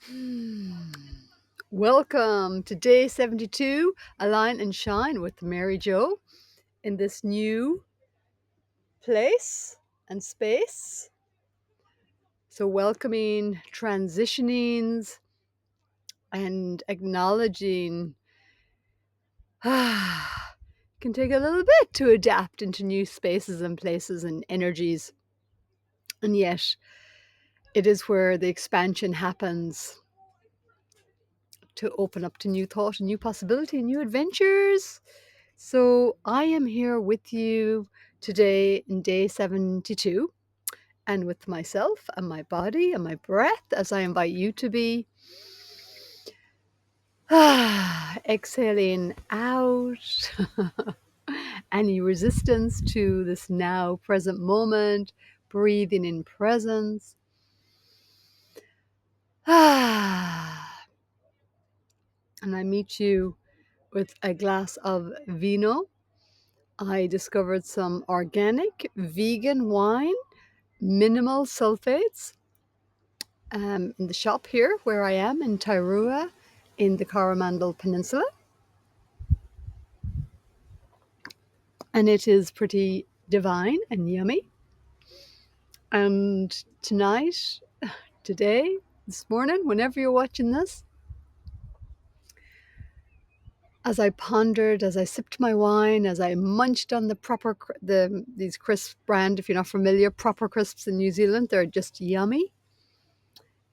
Hmm. Welcome to day 72, Align and Shine with Mary Jo in this new place and space. So, welcoming transitionings and acknowledging can take a little bit to adapt into new spaces and places and energies. And yet, it is where the expansion happens to open up to new thought and new possibility and new adventures. So I am here with you today in day 72 and with myself and my body and my breath as I invite you to be. Exhaling out any resistance to this now present moment, breathing in presence. And I meet you with a glass of vino. I discovered some organic vegan wine, minimal sulfates, in the shop here where I am in Tairua in the Coromandel Peninsula. And it is pretty divine and yummy. And tonight, today, this morning, whenever you're watching this, as I pondered, as I sipped my wine, as I munched on these crisp brand, if you're not familiar, proper crisps in New Zealand, they're just yummy.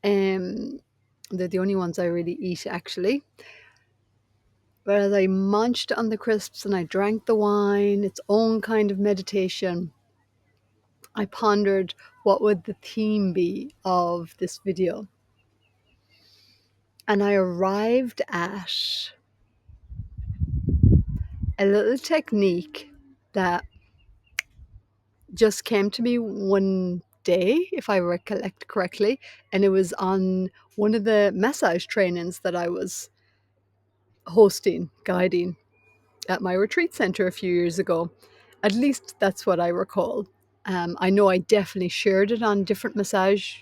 They're the only ones I really eat, actually. But as I munched on the crisps and I drank the wine, its own kind of meditation, I pondered what would the theme be of this video. And I arrived at a little technique that just came to me one day, if I recollect correctly, and it was on one of the massage trainings that I was hosting, guiding at my retreat center a few years ago. At least that's what I recall. I know I definitely shared it on different massage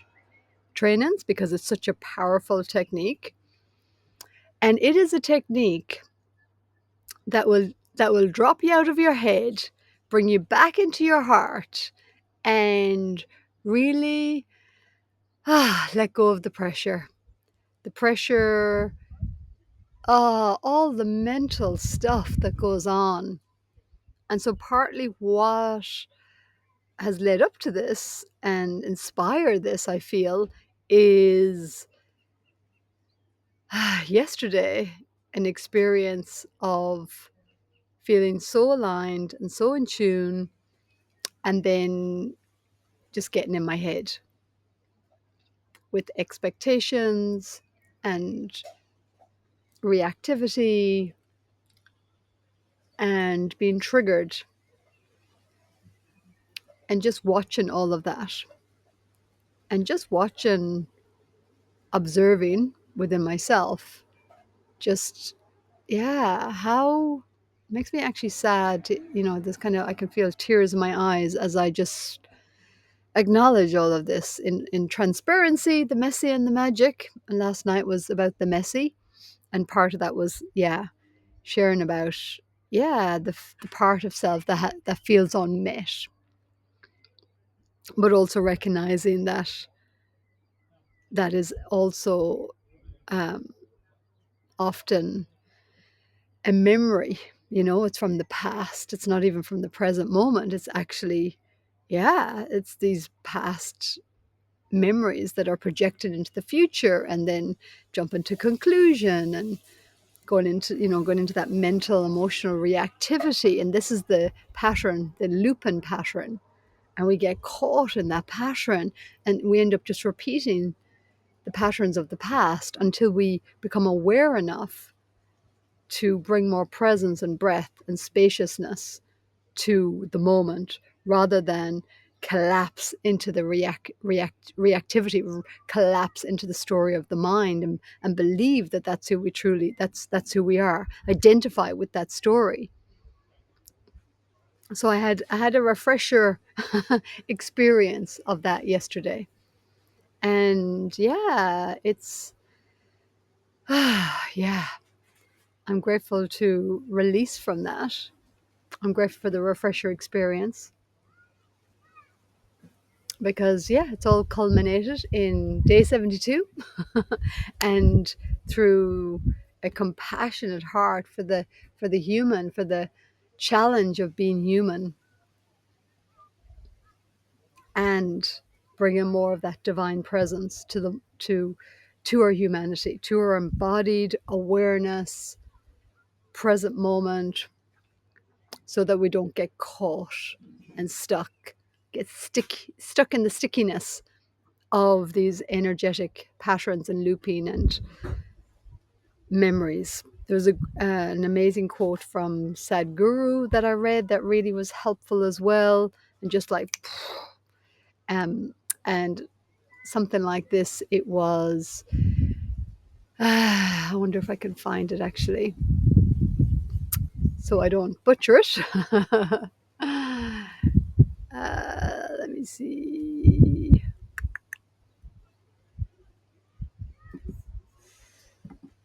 trainings because it's such a powerful technique. And it is a technique that will drop you out of your head, bring you back into your heart, and really let go of the pressure. The pressure, all the mental stuff that goes on. And so partly what has led up to this and inspired this, I feel, is yesterday an experience of feeling so aligned and so in tune, and then just getting in my head with expectations and reactivity and being triggered, and just watching all of that and just watching, observing within myself, just how makes me actually sad to, this kind of, I can feel tears in my eyes as I just acknowledge all of this in transparency, the messy and the magic. And last night was about the messy, and part of that was sharing about the part of self that feels unmet, but also recognizing that that is also um, often a memory. It's from the past. It's not even from the present moment. It's actually, it's these past memories that are projected into the future and then jump into conclusion and going into that mental emotional reactivity. And this is the pattern, the lupin pattern. And we get caught in that pattern, and we end up just repeating the patterns of the past until we become aware enough to bring more presence and breath and spaciousness to the moment, rather than collapse into the reactivity, collapse into the story of the mind, and believe that that's who we truly, that's who we are, identify with that story. So I had a refresher experience of that yesterday. And it's Yeah, I'm grateful to release from that. I'm grateful for the refresher experience because, yeah, it's all culminated in day 72 and through a compassionate heart for the human, for the challenge of being human, and bringing more of that divine presence to our humanity, to our embodied awareness, present moment, so that we don't get caught and stuck in the stickiness of these energetic patterns and looping and memories. There's an amazing quote from Sadguru that I read that really was helpful as well, and just like, um, and something like this. It was, I wonder if I can find it actually, so I don't butcher it. Let me see.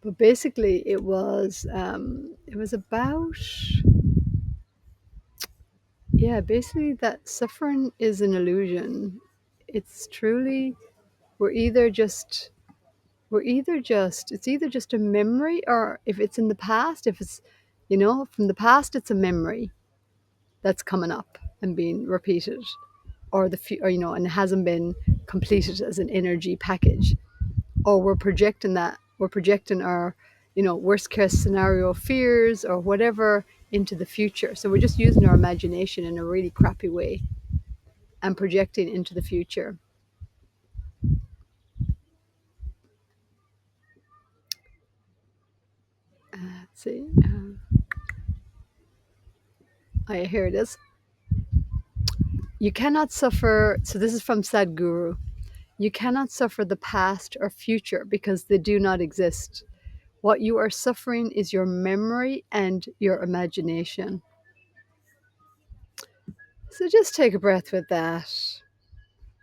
But basically, it was about, yeah, basically that suffering is an illusion. It's truly, we're either just it's either just a memory, or if it's in the past, if it's, from the past, it's a memory that's coming up and being repeated, or or, and it hasn't been completed as an energy package, or we're projecting our, worst case scenario fears or whatever into the future. So we're just using our imagination in a really crappy way and projecting into the future. Let's see. Here it is. You cannot suffer. So this is from Sadguru. You cannot suffer the past or future because they do not exist. What you are suffering is your memory and your imagination. So just take a breath with that.